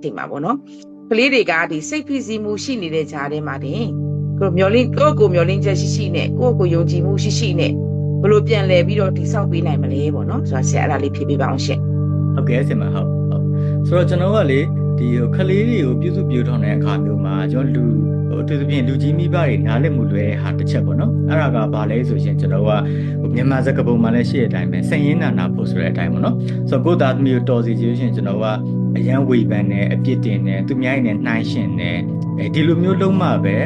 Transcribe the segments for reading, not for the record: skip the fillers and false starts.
ချိန်မှာပေါ့နော်ကလေးတွေကဒီစိတ်ဖိစီးမှုရှိနေတဲ့ကြားထဲမှာတင်ကိုမျောလင်းကိုမျောလင်းချက်ရှိနဲ့ကိုယုံကြည်မှုရှိနဲ့ဘလို့ပြန်လဲပြီးတော့တိဆောက်ပေးနိုင်မလဲပေါ့နော်ဆိုတော့ဆရာအဲ့ဒါလေးဖြေပေးပါအောင်ရှင်ဟုတ်ကဲ့ဆင်မဟုတ်ဆိုတော့ကျွန်တော်ကလေဒီခလေးတွေကိုပြုစုပြောထောင်တဲ့အခါမျိုးမှာကျွန်တော်သူသဖြင့်လူကြီးမိဘတွေနားလည်မှုလွယ်တဲ့ဟာတစ်ချက်ပေါ့နော်အဲ့ဒါကဘာလဲဆိုရင်ကျွန်တော်ကမြန်မာစကားပုံမှာလည်းရှိတဲ့အတိုင်းပဲစင်ရင်းနာနာဖို့ဆိုတဲ့အတိုင်းပေါ့နော်ဆိုတော့ကိုသားသမီးကိုတော်စီကြည့်ရှင်ကျွန်တော်ကအရန်ဝေဖန်နေအပြစ်တင်နေသူများနဲ့နှိုင်းရှင်နေဒီလိုမျိုးလုံးမှပဲ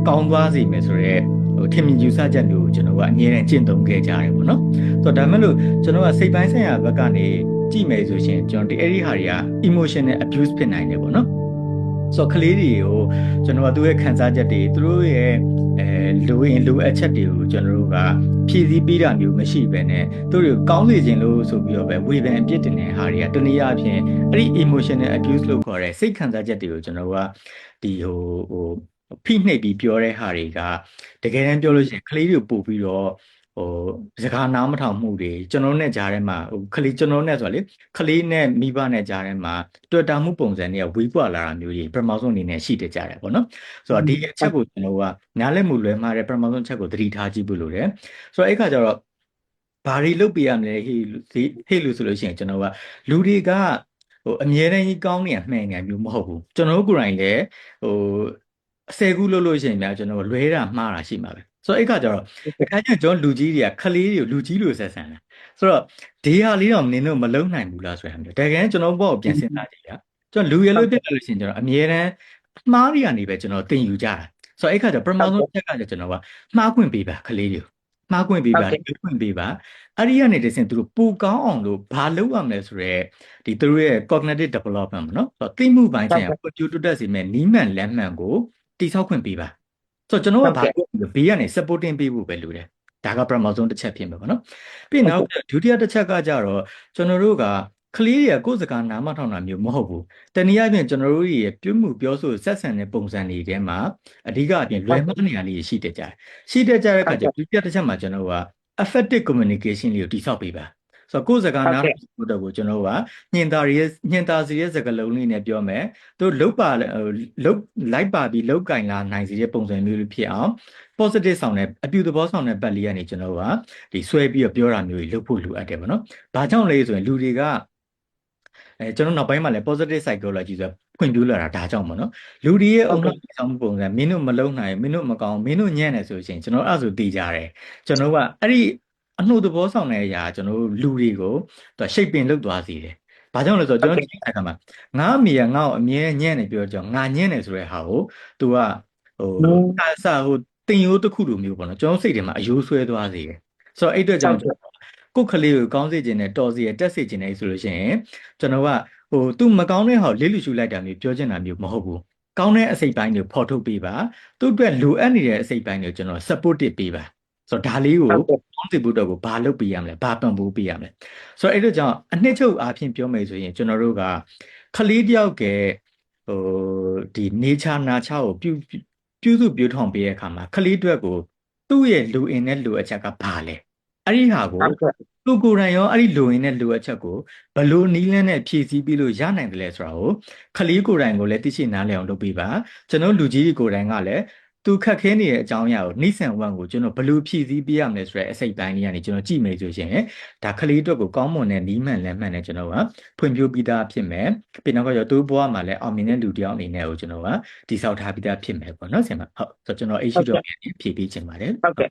ကောင်းသွားစီမယ်ဆိုတော့ထင်မြင်ယူဆချက်မျိုးကိုကျွန်တော်ကအငြင်းနဲ့ကျင့်သုံးခဲ့ကြတယ်ပေါ့နော်ဆိုတော့ဒါမဲ့လို့ကျွန်တော်ကစိတ်ပိုင်းဆိုင်ရာဘက်ကနေကြည့်မယ်ဆိုရှင်ကျွန်တော်အဲ့ဒီဟာတွေက emotional abuse ဖြစ်နိုင်တယ်ပေါ့နော်ဆိုတော့ကလေးတွေကိုကျွန်တော်ကသူ့ရဲ့ခံစားချက်တွေသူတို့ရဲ့လိုအပ်ချက်တွေကိုကျွန်တော်တို့ကဖြည့်ဆည်းပေးတာမျိုးမရှိဘဲနဲ့သူတို့ကိုကောင်းစေခြင်းလို့ဆိုပြီးတော့ပဲဝေဖန်အပြစ်တင်တဲ့ဟာတွေကတနည်းအားဖြင့်အဲ့ဒီ emotional abuse လို့ခေါ်တဲ့စိတ်ခံစားချက်တွေကိုကျွန်တော်ကဒီဖိနှိပ်ပြီးပြောတဲ့ဟာတွေကတကယ်တမ်းပြောလို့ရှိရင်ကလေးတွေကိုပို့ပြီးတော့စကားနားမထောင်မှုတွေကျွန်တော်နဲ့ကြားထဲမှာကလေးကျွန်တော်နဲ့ဆိုလေကလေးနဲ့မိဘနဲ့ကြားထဲမှာတွေ့တာမှုပုံစံတွေကဝေးကွာလာတာမျိုးကြီးပထမဆုံးအနေနဲ့ရှိတဲ့ကြတယ်ပေါ့နော်ဆိုတော့ဒီအချက်ကိုကျွန်တော်ကနားလည်မှုလွဲမှားတဲ့ပထမဆုံးချက်ကိုသတိထားကြည့်ဖို့လိုတယ်ဆိုတော့အဲ့ခါကျတော့ဘာတွေလုပ်ပြရမလဲဟေးလို့ဆိုလို့ရှိရင်ကျွန်တော်ကလူတွေကအမြဲတမ်းကြီးကောင်းနေရမှန်နေမျိုးမဟုတ်ဘူးကျွန်တော်ကိုယ်တိုင်လည်း10ခုလုပ်လို့ရှိရင်များကျွန်တော်လွဲတာမှားတာရှိမှာပဲဆိုတော့အဲ့ခါကျတော့အခါကျကျွန်တော်လူကြီးတွေကခလေးတွေကိုလူကြီးလို့ဆက်ဆံတယ်ဆိုတော့ဒီဟာလေးတော့နင်တို့မလုံနိုင်ဘူးလားဆိုတဲ့ဟာမျိုးတကယ်ကျွန်တော်ဘောကိုပြန်စဉ်းစားကြည့်ရကျွန်တော်လူရလို့ပြတ်လို့ရှိရင်ကျွန်တော်အမြဲတမ်းမှားတွေကနေပဲကျွန်တော်သင်ယူကြတာဆိုတော့အဲ့ခါကျပထမဆုံးချက်ကကျွန်တော်ကမှားခွင့်ပေးပါခလေးတွေကိုမှားခွင့်ပေးပါလုပ်ခွင့်ပေးပါအဲ့ဒီကနေတည်းကသူတို့ပူကောင်းအောင်လို့ဘာလုပ်ရမလဲဆိုတော့ဒီသူတို့ရဲ့ cognitive development ပေါ့နော်ဆိုတော့သိမှုပိုင်းဆိုင်ရာ computer တက်စီမဲ့နီးမှန်လမ်းမှန်ကိုတိဆောက်ခွင့်ပေးပါဆိုတော့ကျွန်တော်ကဘာလို့ဘေးကနေ supporting ပေးဖို့ပဲလိုတယ်ဒါကပထမဆုံးတစ်ချက်ဖြစ်မှာပေါ့နော်ပြီးနောက်ဒုတိယတစ်ချက်ကကြတော့ကျွန်တော်တို့ကကလေးတွေကကိုယ်စကားနားမထောင်တာမျိုးမဟုတ်ဘူးတနည်းအားဖြင့်ကျွန်တော်တို့ရဲ့ပြုမှုပြောဆိုဆက်ဆံတဲ့ပုံစံတွေထဲမှာအဓိကအပြင်လွယ်မှားနေရလေးရှိတတ်ကြတဲ့အခါကျဒုတိယတစ်ချက်မှာကျွန်တော်က effective communication လေးကိုတိဆောက်ပေးပါဆိုတော့ကိုယ်စကားနားဖို့တော့ကိုကျွန်တော်ကညင်သာစီရဲ့စကားလုံးလေးနဲ့ပြောမယ်သူလိုက်ပါပြီးလောက်ကင်လာနိုင်စီတဲ့ပုံစံမျိုးလေးဖြစ်အောင် positive ဆောင်တဲ့အပြုသဘောဆောင်တဲ့ဘက်လေးကနေကျွန်တော်ကဒီဆွဲပြီးတော့ပြောတာမျိုးကြီးလုပ်ဖို့လိုအပ်တယ်ပေါ့နော်။ဘာကြောင့်လဲဆိုရင်လူတွေကကျွန်တော်နောက်ပိုင်းမှာလည်း positive psychology ဆိုဖွင့်ပြလာတာဒါကြောင့်ပေါ့နော်။လူတွေရဲ့အုံနောက်ဆောင်မှုပုံစံမင်းတို့မလုံနိုင်မင်းတို့မကောင်းမင်းတို့ညံ့တယ်ဆိုရင်ကျွန်တော်အဲ့ဆိုသိကြတယ်။ကျွန်တော်ကအဲ့ဒီအနှုတ်သဘောဆောင်တဲ့အရာကျွန်တော်လူတွေကိုသူရှိတ်ပင်လုပ်သွားစေတယ်။ဘာကြောင့်လဲဆိုတော့ကျွန်တော်ဒီအခါမှာငါအမေကငါ့ကိုအမြဲညံ့နေပြောကြောင်းငါညံ့နေဆိုတဲ့ဟာကို तू ကတင်ရိုးတစ်ခုလိုမျိုးပေါ့နော်ကျွန်တော်စိတ်ထဲမှာအယိုးဆွဲသွားစေတယ်ဆိုတော့အဲ့အတွက်ကြောင့်ကိုယ်ကလေးကိုကောင်းစေခြင်းနဲ့တော်စေရတက်စေခြင်းနဲ့ဆိုလို့ရှိရင်ကျွန်တော်ကသူမကောင်းတဲ့ဟာကိုလေးလူရှုလိုက်တာမျိုးပြောချင်တာမျိုးမဟုတ်ဘူးကောင်းတဲ့အစိတ်ပိုင်းတွေဖော်ထုတ်ပေးပါသူ့အတွက်လိုအပ်နေတဲ့အစိတ်ပိုင်းတွေကျွန်တော် supportive ပေးပါဆိုတော့ဒါလေးကိုကောင်းစေဖို့တော့ကိုဘာလုပ်ပေးရမလဲဘာပံ့ပိုးပေးရမလဲဆိုတော့အဲ့အတွက်ကြောင့်အနှစ်ချုပ်အားဖြင့်ပြောမယ်ဆိုရင်ကျွန်တော်တို့ကကလေးတယောက်ကဒီ nature နာချကိုပြုစုပြောထောင်ပေးတဲ့အခါမှာကလေးအတွက်ကိုသူ့ရဲ့လူအင်တဲ့လူအချက်ကဘာလဲအဲ့ဒီဟာကိုသူကိုယ်တိုင်ရောအဲ့ဒီလူအင်တဲ့လူအချက်ကိုဘလို့နီးလန်းနဲ့ဖြည့်ဆည်းပြီးလို့ရနိုင်တယ်လဲဆိုတာကိုကလေးကိုယ်တိုင်ကိုလည်းသိရှိနားလည်အောင်လုပ်ပေးပါကျွန်တော်လူကြီးကိုယ်တိုင်ကလည်းသူခက်ခဲနေတဲ့အကြောင်းအရာကိုနှိစံဝမ်ကိုကျွန်တော်ဘလို့ဖြည့်ဆည်းပေးရမလဲဆိုတဲ့အစိတ်ပိုင်းလေးကနေကျွန်တော်ကြည့်မယ်ဆိုရင်ဒါကလေးအတွက်ကိုကောင်းမွန်တဲ့နီးမှန်လမ်းမှန်နဲ့ကျွန်တော်ကဖွံ့ဖြိုးပြီးသားဖြစ်မယ်ပြီးနောက်ကကျတော့သူ့ဘဝမှာလည်းအောင်မြင်တဲ့လူတစ်ယောက်အနေနဲ့ကိုကျွန်တော်ကတည်ဆောက်ထားပြီးသားဖြစ်မယ်ပေါ့နော်ဆင်မဟုတ်ဆိုတော့ကျွန်တော်အဲ့ရှိတော့ဖြည့်ပေးခြင်းပါတယ်ဟုတ်ကဲ့